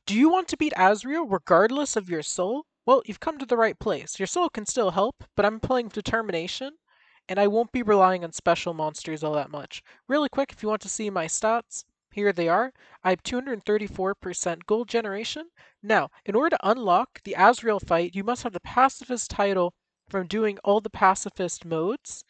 Do you want to beat Asriel regardless of your soul? Well, you've come to the right place. Your soul can still help, but I'm playing determination, and I won't be relying on special monsters all that much. Really quick, if you want to see my stats, here they are. I have 234% gold generation. Now, in order to unlock the Asriel fight, you must have the Pacifist title from doing all the Pacifist modes,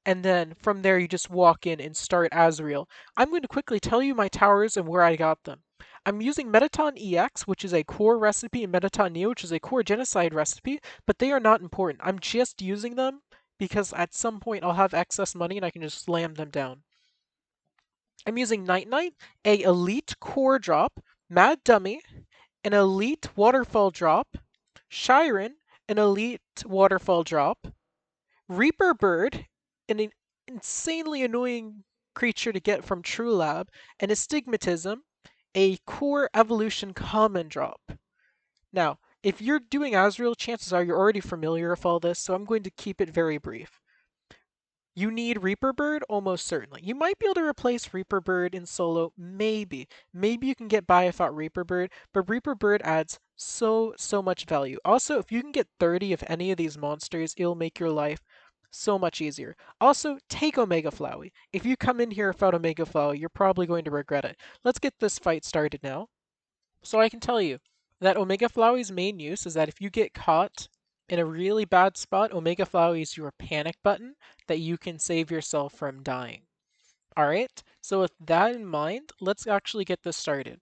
and then from there you just walk in and start Asriel. I'm going to quickly tell you my towers and where I got them. I'm using Metaton EX, which is a core recipe, and Metaton Neo, which is a core genocide recipe, but they are not important. I'm just using them because at some point I'll have excess money and I can just slam them down. I'm using Night Knight, a elite core drop, Mad Dummy, an elite waterfall drop, Shiren, an elite waterfall drop, Reaper Bird, an insanely annoying creature to get from True Lab, and Astigmatism, a core evolution common drop. Now, if you're doing Asriel, chances are you're already familiar with all this, so I'm going to keep it very brief. You need Reaper Bird, almost certainly. You might be able to replace Reaper Bird in solo, maybe. Maybe you can get by without Reaper Bird, but Reaper Bird adds so much value. Also, if you can get 30 of any of these monsters, it'll make your life so much easier. Also, take Omega Flowey. If you come in here without Omega Flowey, you're probably going to regret it. Let's get this fight started now. So I can tell you that Omega Flowey's main use is that if you get caught in a really bad spot, Omega Flowey is your panic button that you can save yourself from dying. Alright, so with that in mind, let's actually get this started.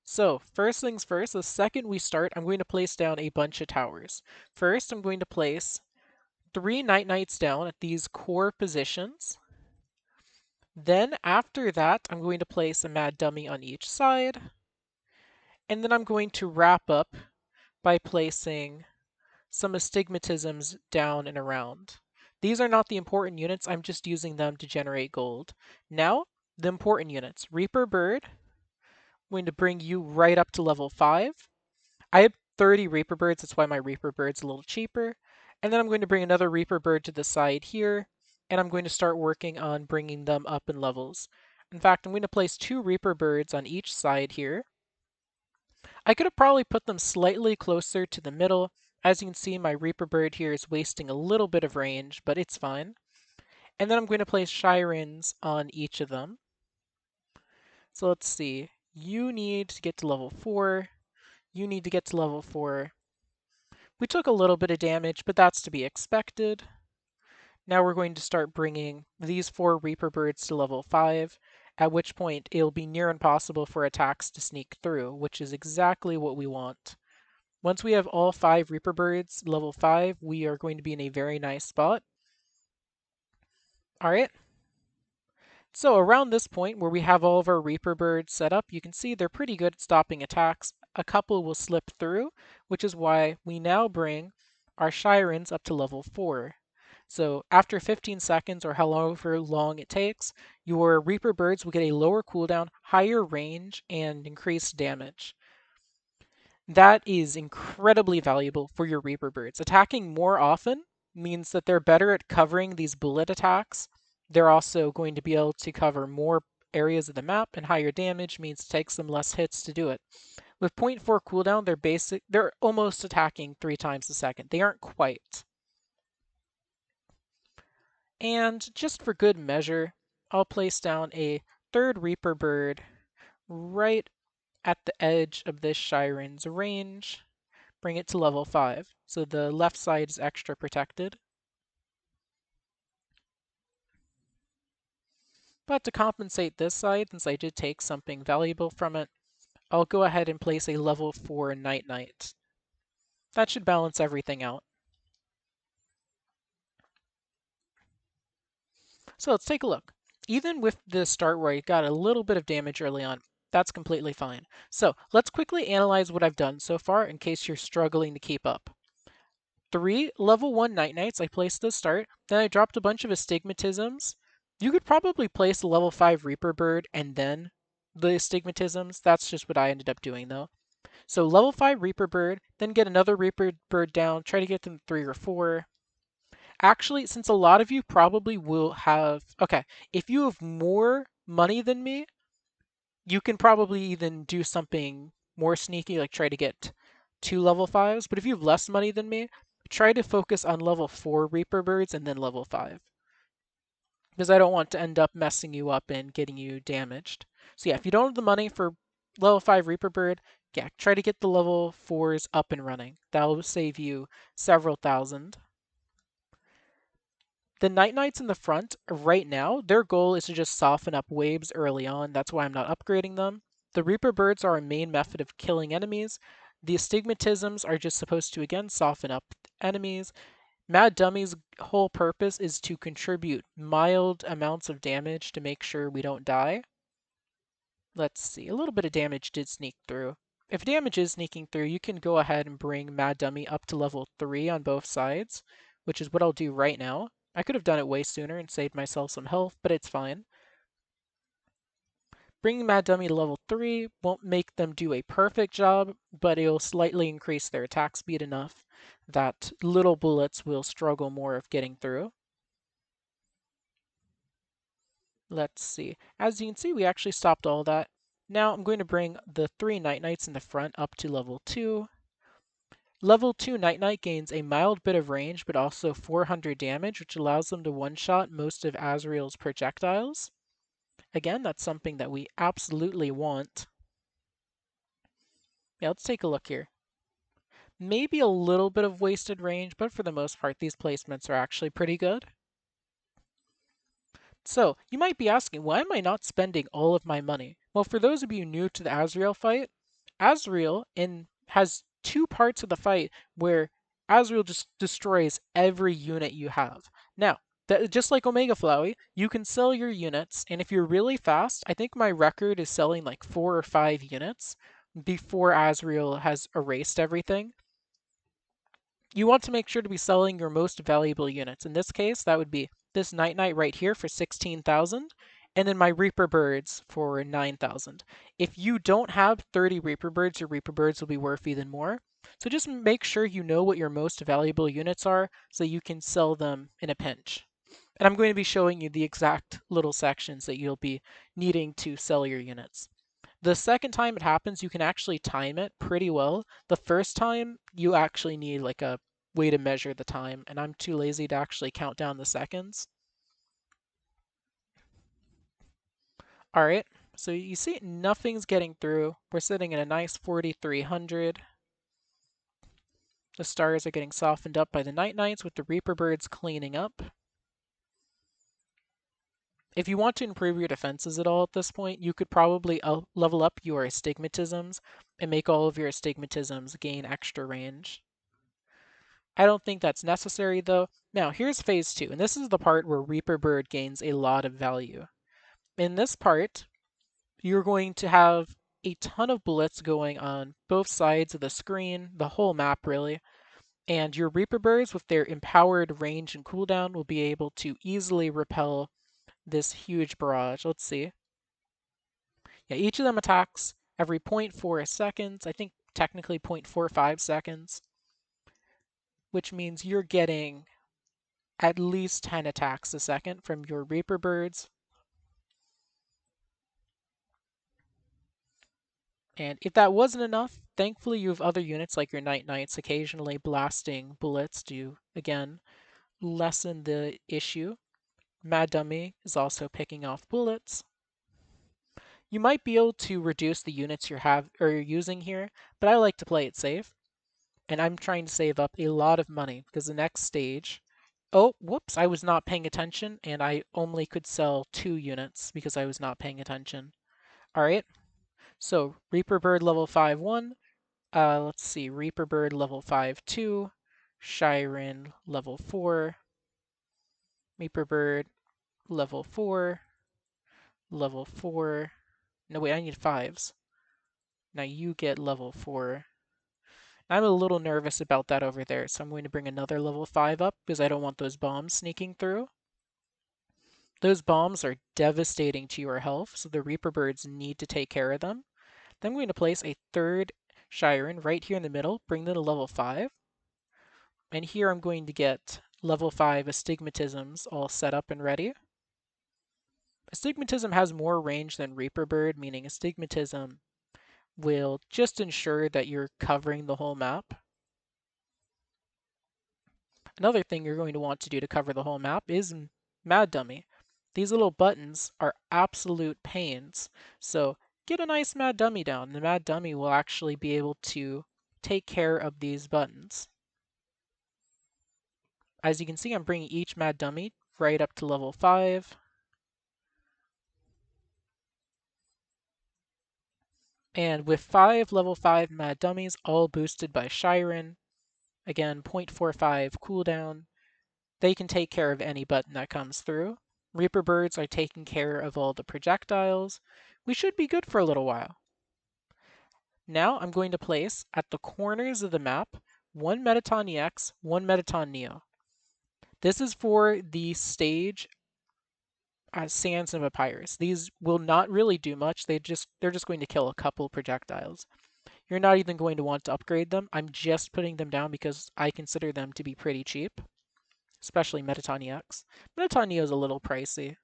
So, first things first, the second we start, I'm going to place down a bunch of towers. First, I'm going to place 3 Night Knights down at these core positions. Then, after that, I'm going to place a Mad Dummy on each side. And then I'm going to wrap up by placing some astigmatisms down and around. These are not the important units, I'm just using them to generate gold. Now, the important units. Reaper Bird, I'm going to bring you right up to level 5. I have 30 Reaper Birds, that's why my Reaper Bird's a little cheaper. And then I'm going to bring another Reaper Bird to the side here, and I'm going to start working on bringing them up in levels. In fact, I'm going to place 2 Reaper Birds on each side here. I could have probably put them slightly closer to the middle. As you can see, my Reaper Bird here is wasting a little bit of range, but it's fine. And then I'm going to place Shirens on each of them. So let's see. You need to get to level 4. You need to get to level 4. We took a little bit of damage, but that's to be expected. Now we're going to start bringing these 4 Reaper Birds to level 5, at which point it'll be near impossible for attacks to sneak through, which is exactly what we want. Once we have all 5 Reaper Birds level 5, we are going to be in a very nice spot. Alright. So around this point where we have all of our Reaper Birds set up, you can see they're pretty good at stopping attacks. A couple will slip through, which is why we now bring our Shirens up to level 4. So after 15 seconds or however long it takes, your Reaper Birds will get a lower cooldown, higher range, and increased damage. That is incredibly valuable for your Reaper Birds. Attacking more often means that they're better at covering these bullet attacks. They're also going to be able to cover more areas of the map, and higher damage means it takes them less hits to do it. With 0.4 cooldown, they're almost attacking 3 times a second. They aren't quite. And just for good measure, I'll place down a 3rd Reaper Bird right at the edge of this Shiren's range. Bring it to level 5, so the left side is extra protected. But to compensate this side, since I did take something valuable from it, I'll go ahead and place a level 4 Night Knight. That should balance everything out. So let's take a look. Even with the start where I got a little bit of damage early on, that's completely fine. So let's quickly analyze what I've done so far in case you're struggling to keep up. 3 level 1 Night Knights I placed to start, then I dropped a bunch of Astigmatisms. You could probably place a level 5 Reaper Bird and then the Astigmatisms. That's just what I ended up doing though. So level 5 Reaper Bird, then get another Reaper Bird down, try to get them 3 or 4. Actually, since a lot of you probably will have... Okay, if you have more money than me, you can probably even do something more sneaky, like try to get 2 level 5s. But if you have less money than me, try to focus on level 4 Reaper Birds and then level 5. Because I don't want to end up messing you up and getting you damaged. So yeah, if you don't have the money for level 5 Reaper Bird, yeah, try to get the level 4s up and running. That'll save you several thousand. The Night Knights in the front, right now, their goal is to just soften up waves early on. That's why I'm not upgrading them. The Reaper Birds are a main method of killing enemies. The Astigmatisms are just supposed to, again, soften up enemies. Mad Dummy's whole purpose is to contribute mild amounts of damage to make sure we don't die. Let's see, a little bit of damage did sneak through. If damage is sneaking through, you can go ahead and bring Mad Dummy up to level 3 on both sides, which is what I'll do right now. I could have done it way sooner and saved myself some health, but it's fine. Bringing Mad Dummy to level 3 won't make them do a perfect job, but it'll slightly increase their attack speed enough that little bullets will struggle more of getting through. Let's see. As you can see, we actually stopped all that. Now I'm going to bring the 3 Night Knights in the front up to level 2. Level 2 Night Knight gains a mild bit of range, but also 400 damage, which allows them to one-shot most of Asriel's projectiles. Again, that's something that we absolutely want. Yeah, let's take a look here. Maybe a little bit of wasted range, but for the most part, these placements are actually pretty good. So, you might be asking, why am I not spending all of my money? Well, for those of you new to the Asriel fight, Asriel has 2 parts of the fight where Asriel just destroys every unit you have. Now, just like Omega Flowey, you can sell your units, and if you're really fast, I think my record is selling like 4 or 5 units before Asriel has erased everything. You want to make sure to be selling your most valuable units. In this case, that would be this Night Knight right here for 16,000, and then my Reaper Birds for 9,000. If you don't have 30 Reaper Birds, your Reaper Birds will be worth even more. So just make sure you know what your most valuable units are so you can sell them in a pinch. And I'm going to be showing you the exact little sections that you'll be needing to sell your units. The second time it happens, you can actually time it pretty well. The first time, you actually need like a way to measure the time, and I'm too lazy to actually count down the seconds. All right, so you see nothing's getting through. We're sitting at a nice 4,300. The stars are getting softened up by the Night Knights with the Reaper Birds cleaning up. If you want to improve your defenses at all at this point, you could probably level up your astigmatisms and make all of your astigmatisms gain extra range. I don't think that's necessary though. Now here's phase 2, and this is the part where Reaper Bird gains a lot of value. In this part, you're going to have a ton of bullets going on both sides of the screen, the whole map really, and your Reaper Birds with their empowered range and cooldown will be able to easily repel this huge barrage. Let's see. Yeah, each of them attacks every 0.4 seconds, I think technically 0.45 seconds, which means you're getting at least 10 attacks a second from your Reaper Birds. And if that wasn't enough, thankfully you have other units like your Night Knights occasionally blasting bullets to, again, lessen the issue. Mad Dummy is also picking off bullets. You might be able to reduce the units you're using here, but I like to play it safe. And I'm trying to save up a lot of money because the next stage. Oh, whoops, I was not paying attention and I only could sell 2 units because I was not paying attention. All right, so Reaper Bird level 5-1. Let's see, Reaper Bird level 5-2. Shiren level 4. Reaper Bird level 4. Level 4. No, wait, I need 5s. Now you get level 4. I'm a little nervous about that over there, so I'm going to bring another level 5 up because I don't want those bombs sneaking through. Those bombs are devastating to your health, so the Reaper Birds need to take care of them. Then I'm going to place a third Shiren right here in the middle, bring them to level 5. And here I'm going to get level 5 Astigmatisms all set up and ready. Astigmatism has more range than Reaper Bird, meaning Astigmatism will just ensure that you're covering the whole map. Another thing you're going to want to do to cover the whole map is Mad Dummy. These little buttons are absolute pains, so get a nice Mad Dummy down. The Mad Dummy will actually be able to take care of these buttons. As you can see, I'm bringing each Mad Dummy right up to level 5. And with 5 level 5 Mad Dummies, all boosted by Shiren, again, 0.45 cooldown, they can take care of any button that comes through. Reaper Birds are taking care of all the projectiles. We should be good for a little while. Now I'm going to place at the corners of the map one Mettaton EX, one Mettaton Neo. This is for the stage Sands and Papyrus. These will not really do much. They're just going to kill a couple projectiles. You're not even going to want to upgrade them. I'm just putting them down because I consider them to be pretty cheap, especially Mettaton EX. Mettaton Neo is a little pricey.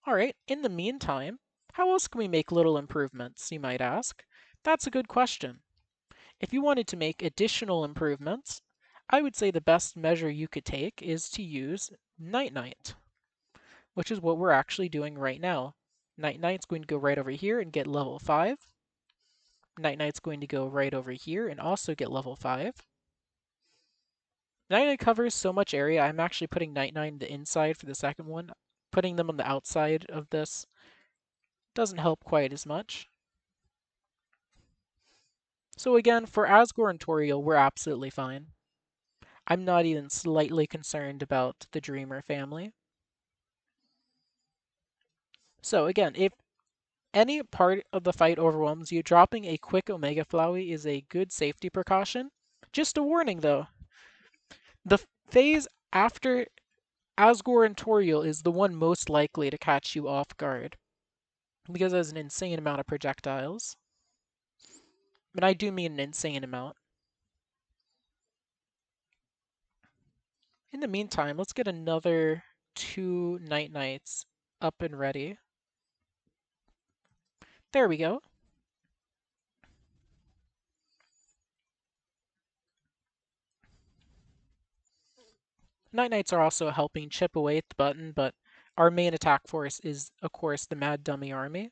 Alright, in the meantime, how else can we make little improvements, you might ask? That's a good question. If you wanted to make additional improvements, I would say the best measure you could take is to use Night Knight, which is what we're actually doing right now. Night Knight's going to go right over here and get level 5. Night Knight's going to go right over here and also get level 5. Night Knight covers so much area, I'm actually putting Night Knight in the inside for the second one. Putting them on the outside of this doesn't help quite as much. So again, for Asgore and Toriel, we're absolutely fine. I'm not even slightly concerned about the Dreamer family. So again, if any part of the fight overwhelms you, dropping a quick Omega Flowey is a good safety precaution. Just a warning though, the phase after Asgore and Toriel is the one most likely to catch you off guard, because there's an insane amount of projectiles. And I do mean an insane amount. In the meantime, let's get another 2 Night Knights up and ready. There we go. Night Knights are also helping chip away at the button, but our main attack force is, of course, the Mad Dummy army.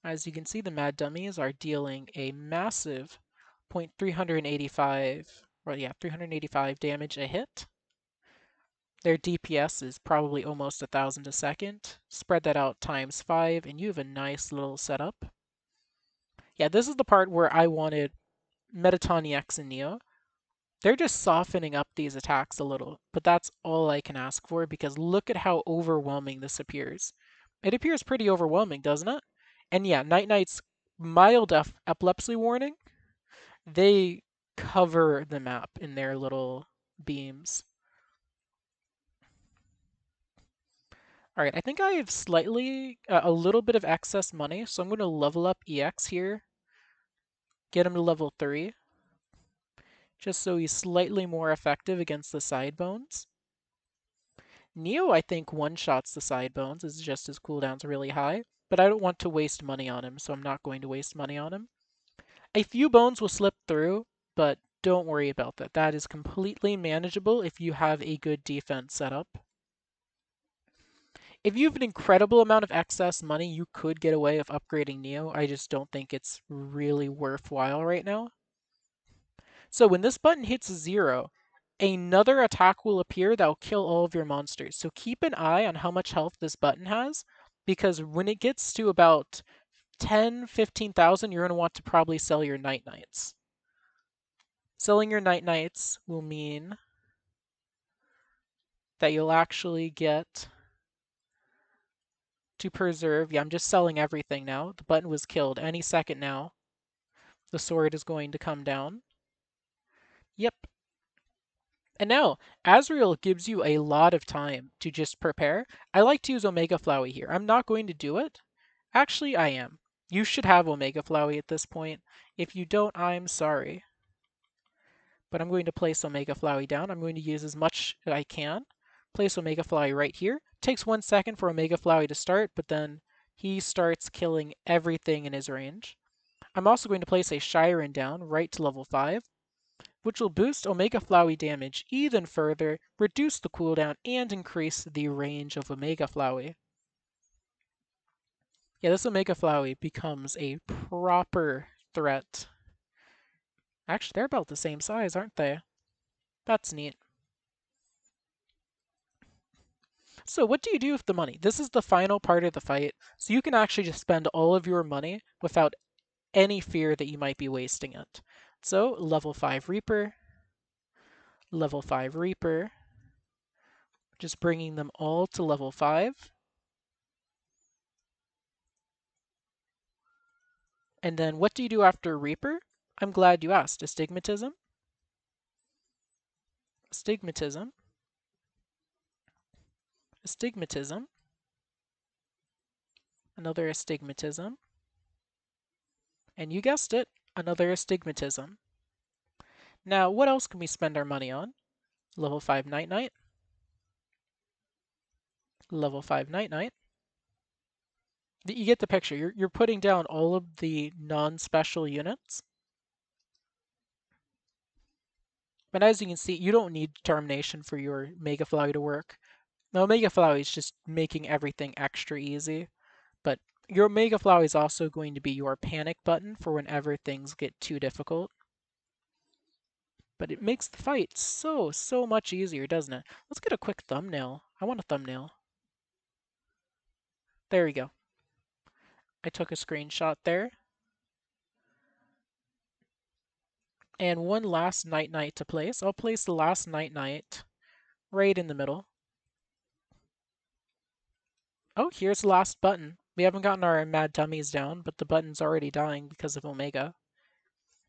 As you can see, the Mad Dummies are dealing a massive 385 damage a hit. Their DPS is probably almost 1,000 a second. Spread that out times 5, and you have a nice little setup. Yeah, this is the part where I wanted Mettaton EX and Neo. They're just softening up these attacks a little, but that's all I can ask for because look at how overwhelming this appears. It appears pretty overwhelming, doesn't it? And yeah, Night Knight's mild epilepsy warning, they cover the map in their little beams. All right, I think I have slightly, a little bit of excess money, so I'm going to level up EX here, get him to level 3, just so he's slightly more effective against the side bones. Neo, I think, one-shots the side bones, is just his cooldown's really high, but I don't want to waste money on him, so I'm not going to waste money on him. A few bones will slip through, but don't worry about that. That is completely manageable if you have a good defense setup. If you have an incredible amount of excess money, you could get away with upgrading Neo. I just don't think it's really worthwhile right now. So when this button hits 0, another attack will appear that will kill all of your monsters. So keep an eye on how much health this button has, because when it gets to about 10, 15,000, you're going to want to probably sell your Night Knights. Selling your Night Knights will mean that you'll actually get to preserve. Yeah, I'm just selling everything now. The button was killed. Any second now, the sword is going to come down. Yep. And now, Asriel gives you a lot of time to just prepare. I like to use Omega Flowey here. I'm not going to do it. Actually, I am. You should have Omega Flowey at this point. If you don't, I'm sorry. But I'm going to place Omega Flowey down. I'm going to use as much as I can. Place Omega Flowey right here. Takes 1 second for Omega Flowey to start, but then he starts killing everything in his range. I'm also going to place a Shiren down right to level 5, which will boost Omega Flowey damage even further, reduce the cooldown, and increase the range of Omega Flowey. Yeah, this Omega Flowey becomes a proper threat. Actually, they're about the same size, aren't they? That's neat. So what do you do with the money? This is the final part of the fight, so you can actually just spend all of your money without any fear that you might be wasting it. So level 5 Reaper, level 5 Reaper, just bringing them all to level 5. And then what do you do after Reaper? I'm glad you asked. Astigmatism, Astigmatism, Astigmatism, another Astigmatism, and you guessed it, another Astigmatism. Now, what else can we spend our money on? Level 5 Night Knight, level 5 Night Knight. You get the picture. You're putting down all of the non-special units. But as you can see, you don't need determination for your Mega Flowey to work. Now, Mega Flowey is just making everything extra easy. But your Mega Flowey is also going to be your panic button for whenever things get too difficult. But it makes the fight so much easier, doesn't it? Let's get a quick thumbnail. I want a thumbnail. There we go. I took a screenshot there. And one last Night Knight to place. I'll place the last Night Knight right in the middle. Oh, here's the last button. We haven't gotten our Mad Dummies down, but the button's already dying because of Omega.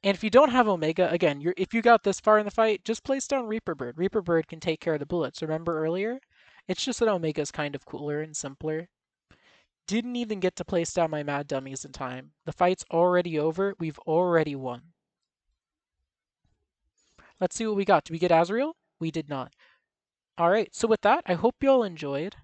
And if you don't have Omega, again, if you got this far in the fight, just place down Reaper Bird. Reaper Bird can take care of the bullets. Remember earlier? It's just that Omega's kind of cooler and simpler. Didn't even get to place down my Mad Dummies in time. The fight's already over. We've already won. Let's see what we got. Did we get Asriel? We did not. Alright, so with that, I hope you all enjoyed.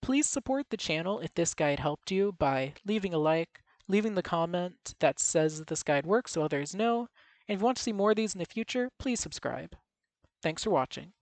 Please support the channel if this guide helped you by leaving a like, leaving the comment that says that this guide works so others know, and if you want to see more of these in the future, please subscribe. Thanks for watching.